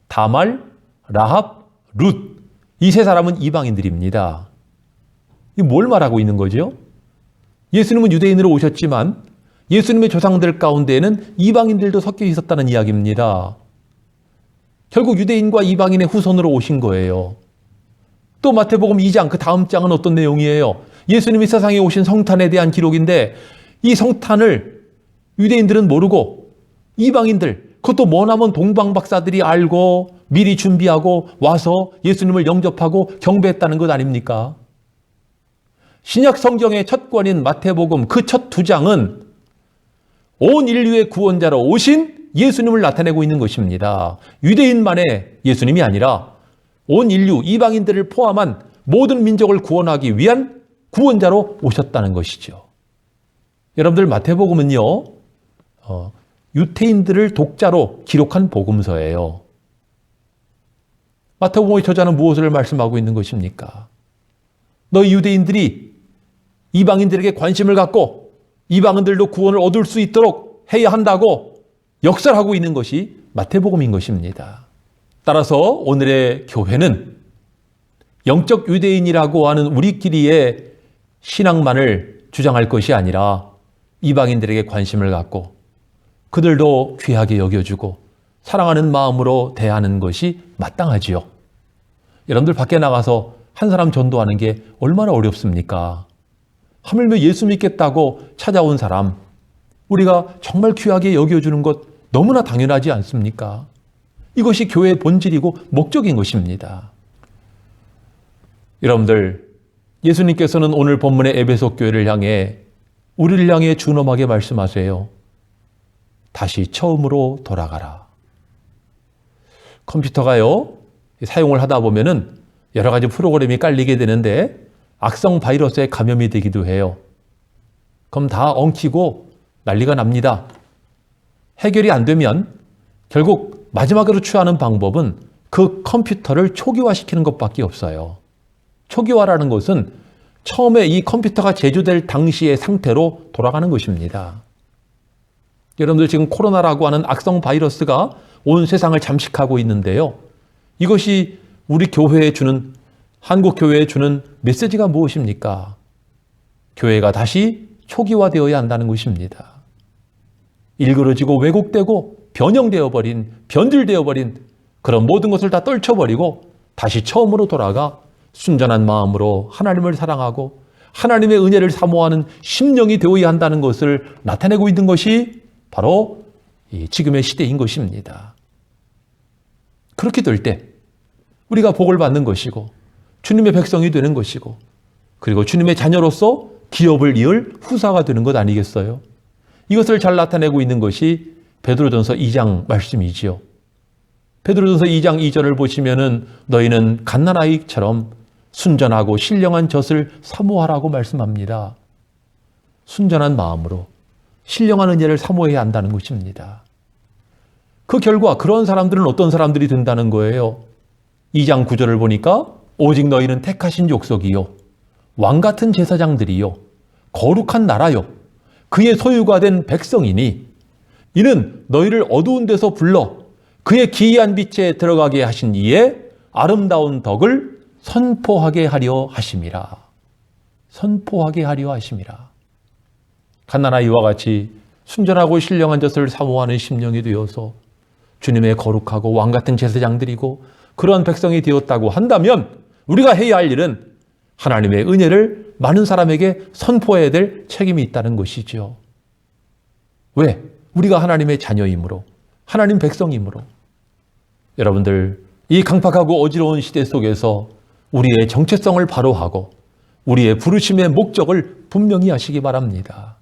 다말, 라합, 룻. 이 3사람은 이방인들입니다. 이 뭘 말하고 있는 거죠? 예수님은 유대인으로 오셨지만 예수님의 조상들 가운데에는 이방인들도 섞여 있었다는 이야기입니다. 결국 유대인과 이방인의 후손으로 오신 거예요. 또 마태복음 2장 그 다음 장은 어떤 내용이에요? 예수님이 세상에 오신 성탄에 대한 기록인데 이 성탄을 유대인들은 모르고 이방인들, 그것도 머나먼 동방박사들이 알고 미리 준비하고 와서 예수님을 영접하고 경배했다는 것 아닙니까? 신약 성경의 첫 권인 마태복음 그 첫 2장은 온 인류의 구원자로 오신 예수님을 나타내고 있는 것입니다. 유대인만의 예수님이 아니라 온 인류, 이방인들을 포함한 모든 민족을 구원하기 위한 구원자로 오셨다는 것이죠. 여러분들 마태복음은요, 유태인들을 독자로 기록한 복음서예요. 마태복음의 저자는 무엇을 말씀하고 있는 것입니까? 너희 유대인들이 이방인들에게 관심을 갖고 이방인들도 구원을 얻을 수 있도록 해야 한다고 역설하고 있는 것이 마태복음인 것입니다. 따라서 오늘의 교회는 영적 유대인이라고 하는 우리끼리의 신앙만을 주장할 것이 아니라 이방인들에게 관심을 갖고 그들도 귀하게 여겨주고 사랑하는 마음으로 대하는 것이 마땅하지요. 여러분들 밖에 나가서 한 사람 전도하는 게 얼마나 어렵습니까? 하물며 예수 믿겠다고 찾아온 사람, 우리가 정말 귀하게 여겨주는 것 너무나 당연하지 않습니까? 이것이 교회의 본질이고 목적인 것입니다. 여러분들, 예수님께서는 오늘 본문의 에베소 교회를 향해 우리를 향해 준엄하게 말씀하세요. 다시 처음으로 돌아가라. 컴퓨터가요, 사용을 하다 보면은 여러 가지 프로그램이 깔리게 되는데 악성 바이러스에 감염이 되기도 해요. 그럼 다 엉키고 난리가 납니다. 해결이 안 되면 결국 마지막으로 취하는 방법은 그 컴퓨터를 초기화시키는 것밖에 없어요. 초기화라는 것은 처음에 이 컴퓨터가 제조될 당시의 상태로 돌아가는 것입니다. 여러분들 지금 코로나라고 하는 악성 바이러스가 온 세상을 잠식하고 있는데요. 이것이 우리 교회에 주는, 한국 교회에 주는 메시지가 무엇입니까? 교회가 다시 초기화되어야 한다는 것입니다. 일그러지고 왜곡되고 변형되어 버린, 변질되어 버린 그런 모든 것을 다 떨쳐버리고 다시 처음으로 돌아가 순전한 마음으로 하나님을 사랑하고 하나님의 은혜를 사모하는 심령이 되어야 한다는 것을 나타내고 있는 것이 바로 지금의 시대인 것입니다. 그렇게 될 때 우리가 복을 받는 것이고 주님의 백성이 되는 것이고 그리고 주님의 자녀로서 기업을 이을 후사가 되는 것 아니겠어요? 이것을 잘 나타내고 있는 것이 베드로전서 2장 말씀이지요. 베드로전서 2장 2절을 보시면은 너희는 갓난아이처럼 순전하고 신령한 젖을 사모하라고 말씀합니다. 순전한 마음으로 신령한 은혜를 사모해야 한다는 것입니다. 그 결과 그런 사람들은 어떤 사람들이 된다는 거예요? 2장 9절을 보니까 오직 너희는 택하신 족속이요 왕같은 제사장들이요 거룩한 나라요 그의 소유가 된 백성이니 이는 너희를 어두운 데서 불러 그의 기이한 빛에 들어가게 하신 이에 아름다운 덕을 선포하게 하려 하심이라. 선포하게 하려 하심이라. 갓난 아이와 같이 순전하고 신령한 젖을 사모하는 심령이 되어서 주님의 거룩하고 왕같은 제사장들이고 그러한 백성이 되었다고 한다면 우리가 해야 할 일은 하나님의 은혜를 많은 사람에게 선포해야 될 책임이 있다는 것이죠. 왜? 우리가 하나님의 자녀이므로, 하나님 백성이므로. 여러분들, 이 강팍하고 어지러운 시대 속에서 우리의 정체성을 바로하고 우리의 부르심의 목적을 분명히 하시기 바랍니다.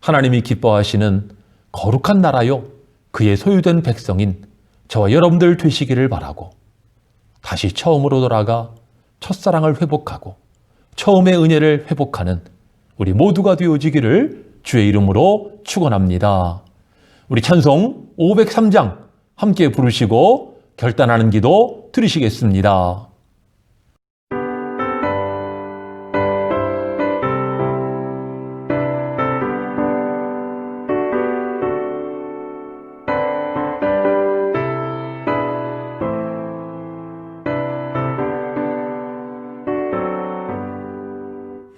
하나님이 기뻐하시는 거룩한 나라요, 그의 소유된 백성인 저와 여러분들 되시기를 바라고 다시 처음으로 돌아가 첫사랑을 회복하고 처음의 은혜를 회복하는 우리 모두가 되어지기를 주의 이름으로 축원합니다. 우리 찬송 503장 함께 부르시고 결단하는 기도 드리시겠습니다.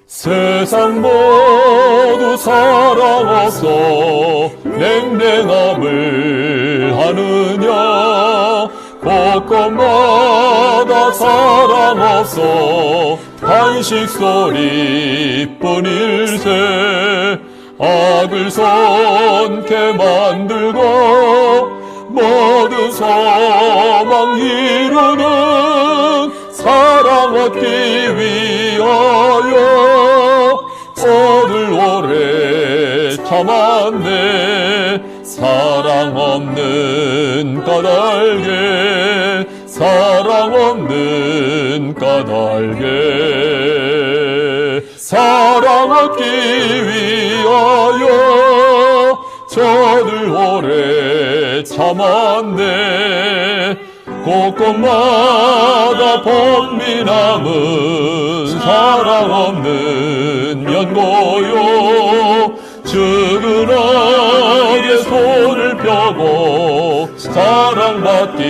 세상 모두 사랑 없어 냉랭함을 하느냐 곳곳마다 사랑 없어 탄식 소리뿐일세 악을 선케 만들고 모든 소망 이루는 사랑 얻기 위하여 오늘 오래 참았네 사랑 없는 까닭에 사랑 없는 까닭에 사랑 얻기 위하여 저들 오래 참았네 곳곳마다 봄비 남은 사랑 없는 연고요 측은하게 손을 펴고 사랑받기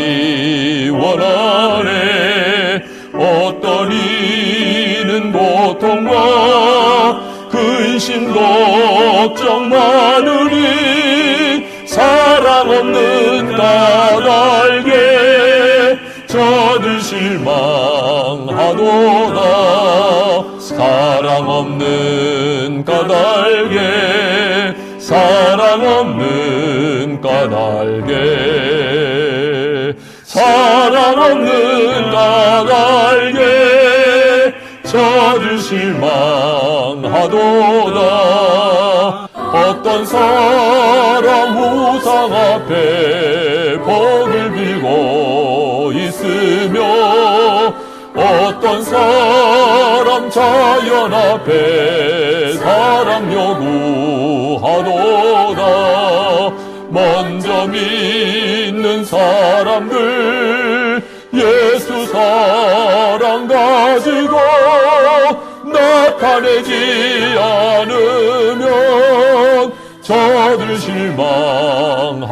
원하네 어떤 이는 고통과 근심 걱정 많으니 사랑 없는 까닭에 저들 실망하도다 사랑 없는 까닭에 사랑 없는 까닭에 사랑 없는 까닭에 저들 실망하도다 어떤 사람 우상 앞에 복을 빌고 있으며 어떤 사람 자연 앞에 사랑 요구하도다 먼저 믿는 사람들 예수 사랑 가지고 나타내지 않으면 저들 실망하겠네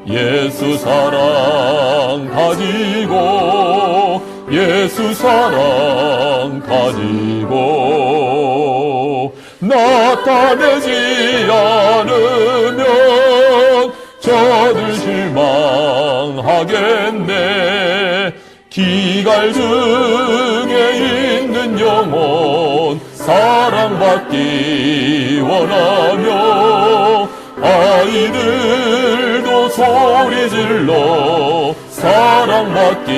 예수 사랑 가지고 예수 사랑 가지고 나타내지 않으면 저들 실망하겠네 기갈 중에 있는 영혼 사랑받기 원하며 아이들도 소리질러 사랑받기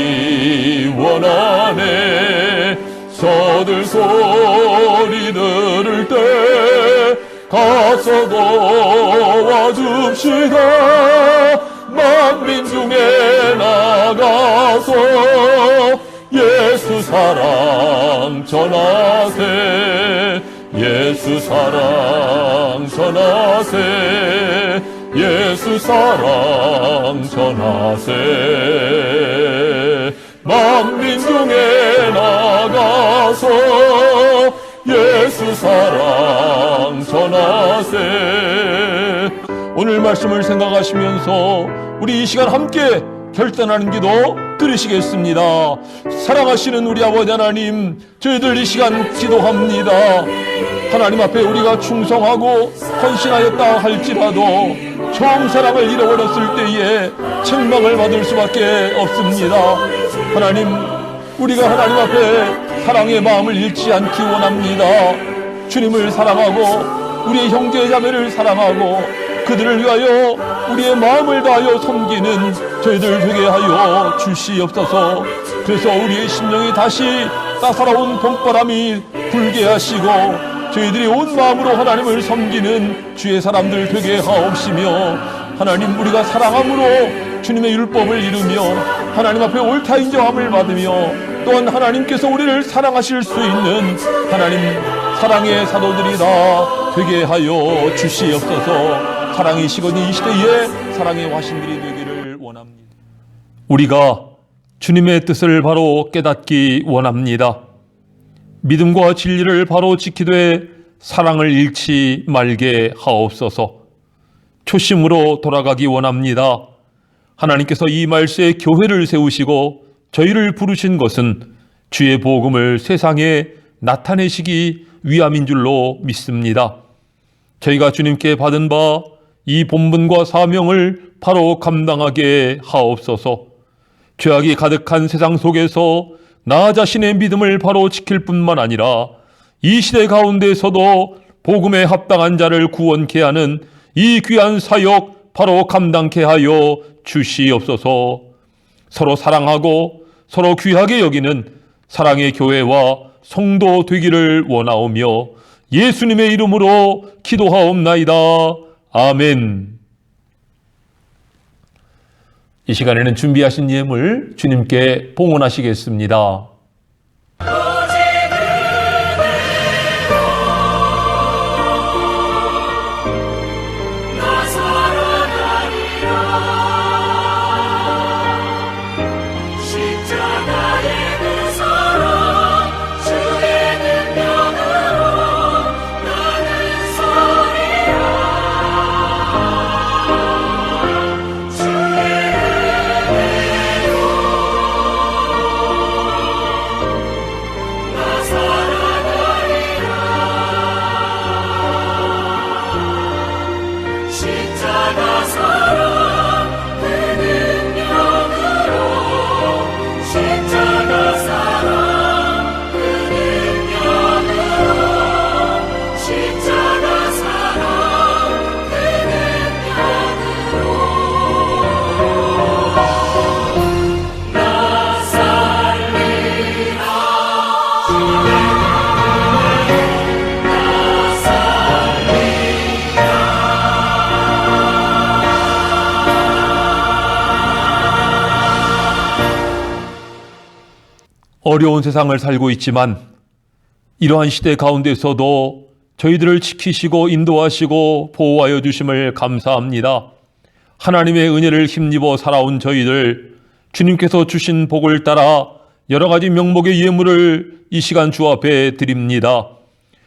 원하네 저들 소리 들을 때 가서 도와줍시다 만민 중에 나가서 예수 사랑 전하세 예수 사랑 전하세 예수 사랑 전하세 만민 중에 나가서 예수 사랑 전하세 오늘 말씀을 생각하시면서 우리 이 시간 함께 결단하는 기도 드리시겠습니다. 사랑하시는 우리 아버지 하나님, 저희들 이 시간 기도합니다. 하나님 앞에 우리가 충성하고 헌신하였다 할지라도 처음 사랑을 잃어버렸을 때에 책망을 받을 수밖에 없습니다. 하나님, 우리가 하나님 앞에 사랑의 마음을 잃지 않기 원합니다. 주님을 사랑하고 우리의 형제 자매를 사랑하고 그들을 위하여 우리의 마음을 다하여 섬기는 저희들 되게 하여 주시옵소서. 그래서 우리의 심령이 다시 따사로운 봄바람이 불게 하시고 저희들이 온 마음으로 하나님을 섬기는 주의 사람들 되게 하옵시며, 하나님, 우리가 사랑함으로 주님의 율법을 이루며 하나님 앞에 옳다 인정함을 받으며 또한 하나님께서 우리를 사랑하실 수 있는 하나님 사랑의 사도들이다 되게 하여 주시옵소서. 사랑이시거니 이 시대에 사랑의 화신들이 되기를 원합니다. 우리가 주님의 뜻을 바로 깨닫기 원합니다. 믿음과 진리를 바로 지키되 사랑을 잃지 말게 하옵소서. 초심으로 돌아가기 원합니다. 하나님께서 이 말세에 교회를 세우시고 저희를 부르신 것은 주의 복음을 세상에 나타내시기 위함인 줄로 믿습니다. 저희가 주님께 받은 바 이 본분과 사명을 바로 감당하게 하옵소서. 죄악이 가득한 세상 속에서 나 자신의 믿음을 바로 지킬 뿐만 아니라 이 시대 가운데서도 복음에 합당한 자를 구원케 하는 이 귀한 사역 바로 감당케 하여 주시옵소서. 서로 사랑하고 서로 귀하게 여기는 사랑의 교회와 성도 되기를 원하오며 예수님의 이름으로 기도하옵나이다. 아멘. 이 시간에는 준비하신 예물 주님께 봉헌하시겠습니다. 어려운 세상을 살고 있지만 이러한 시대 가운데서도 저희들을 지키시고 인도하시고 보호하여 주심을 감사합니다. 하나님의 은혜를 힘입어 살아온 저희들, 주님께서 주신 복을 따라 여러 가지 명목의 예물을 이 시간 주 앞에 드립니다.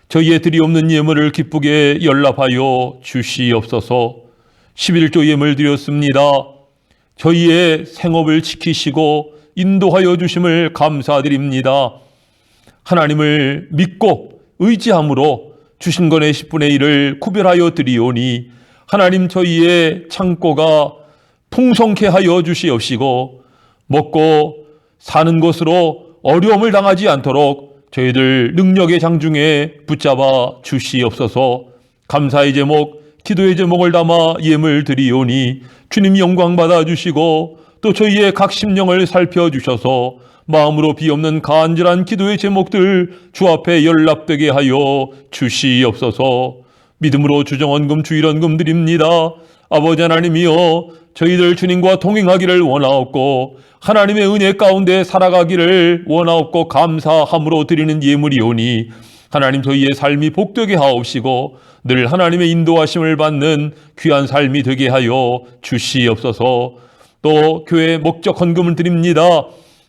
저희의 드리없는 예물을 기쁘게 연락하여 주시옵소서. 11조 예물 드렸습니다. 저희의 생업을 지키시고 인도하여 주심을 감사드립니다. 하나님을 믿고 의지함으로 주신 것의 10분의 1을 구별하여 드리오니 하나님 저희의 창고가 풍성케 하여 주시옵시고 먹고 사는 것으로 어려움을 당하지 않도록 저희들 능력의 장중에 붙잡아 주시옵소서. 감사의 제목, 기도의 제목을 담아 예물 드리오니 주님 영광 받아 주시고 또 저희의 각 심령을 살펴주셔서 마음으로 비없는 간절한 기도의 제목들 주 앞에 연락되게 하여 주시옵소서. 믿음으로 주정원금 주일원금 드립니다. 아버지 하나님이여, 저희들 주님과 동행하기를 원하옵고 하나님의 은혜 가운데 살아가기를 원하옵고 감사함으로 드리는 예물이오니 하나님 저희의 삶이 복되게 하옵시고 늘 하나님의 인도하심을 받는 귀한 삶이 되게 하여 주시옵소서. 또 교회 목적 헌금을 드립니다.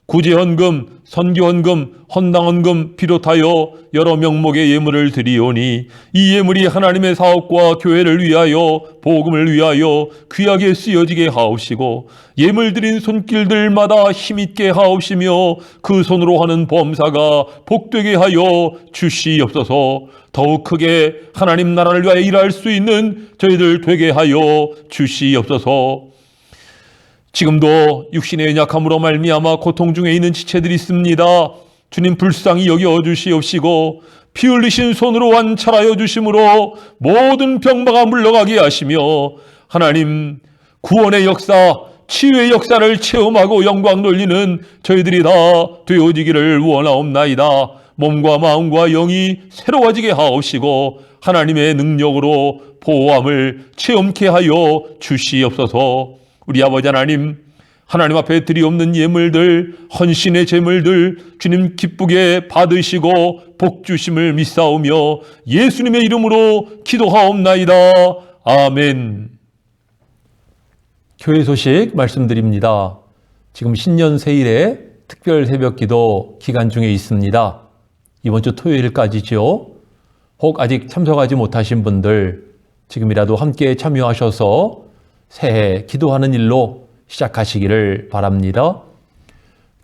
구제헌금, 선교헌금, 헌당헌금 비롯하여 여러 명목의 예물을 드리오니 이 예물이 하나님의 사업과 교회를 위하여 복음을 위하여 귀하게 쓰여지게 하옵시고 예물 드린 손길들마다 힘있게 하옵시며 그 손으로 하는 범사가 복되게 하여 주시옵소서. 더욱 크게 하나님 나라를 위하여 일할 수 있는 저희들 되게 하여 주시옵소서. 지금도 육신의 연약함으로 말미암아 고통 중에 있는 지체들이 있습니다. 주님 불쌍히 여겨 주시옵시고 피 흘리신 손으로 완찰하여 주심으로 모든 병마가 물러가게 하시며 하나님 구원의 역사, 치유의 역사를 체험하고 영광 돌리는 저희들이 다 되어지기를 원하옵나이다. 몸과 마음과 영이 새로워지게 하옵시고 하나님의 능력으로 보호함을 체험케 하여 주시옵소서. 우리 아버지 하나님 앞에 드리옵는 예물들, 헌신의 제물들 주님 기쁘게 받으시고 복 주심을 믿사오며 예수님의 이름으로 기도하옵나이다. 아멘. 교회 소식 말씀드립니다. 지금 신년 세일에 특별 새벽 기도 기간 중에 있습니다. 이번 주 토요일까지죠. 혹 아직 참석하지 못하신 분들 지금이라도 함께 참여하셔서 새해 기도하는 일로 시작하시기를 바랍니다.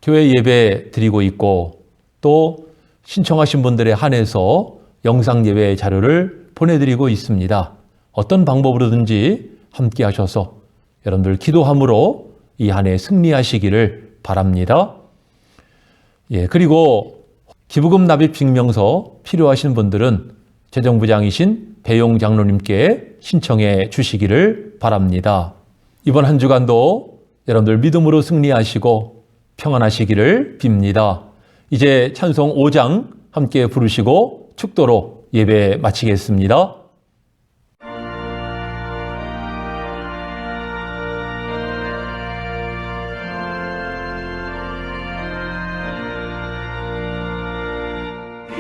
교회 예배 드리고 있고 또 신청하신 분들에 한해서 영상 예배 자료를 보내드리고 있습니다. 어떤 방법으로든지 함께 하셔서 여러분들 기도함으로 이 한 해 승리하시기를 바랍니다. 그리고 기부금 납입 증명서 필요하신 분들은 재정부장이신 배용 장로님께 신청해 주시기를 바랍니다. 이번 한 주간도 여러분들 믿음으로 승리하시고 평안하시기를 빕니다. 이제 찬송 5장 함께 부르시고 축도로 예배 마치겠습니다.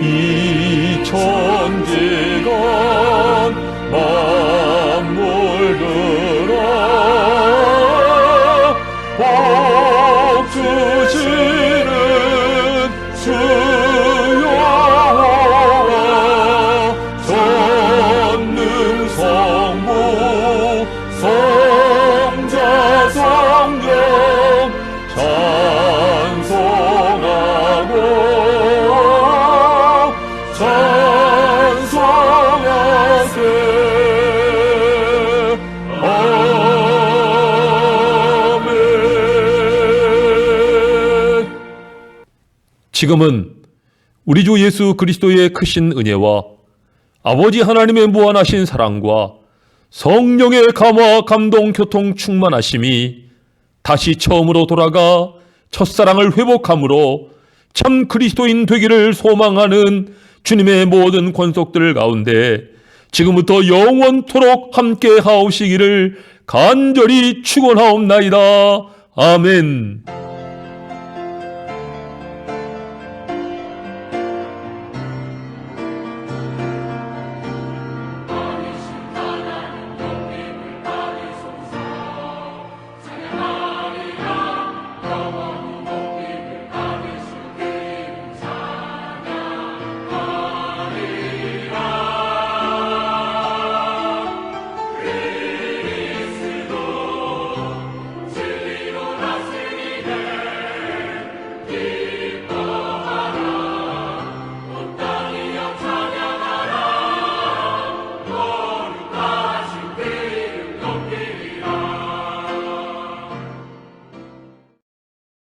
이 천지가 만물들아 복 주시는 주 여호와 전능 성부 성자 성령 찬송하고 지금은 우리 주 예수 그리스도의 크신 은혜와 아버지 하나님의 무한하신 사랑과 성령의 감화 감동 교통 충만하심이 다시 처음으로 돌아가 첫사랑을 회복함으로 참 그리스도인 되기를 소망하는 주님의 모든 권속들 가운데 지금부터 영원토록 함께 하옵시기를 간절히 축원하옵나이다. 아멘.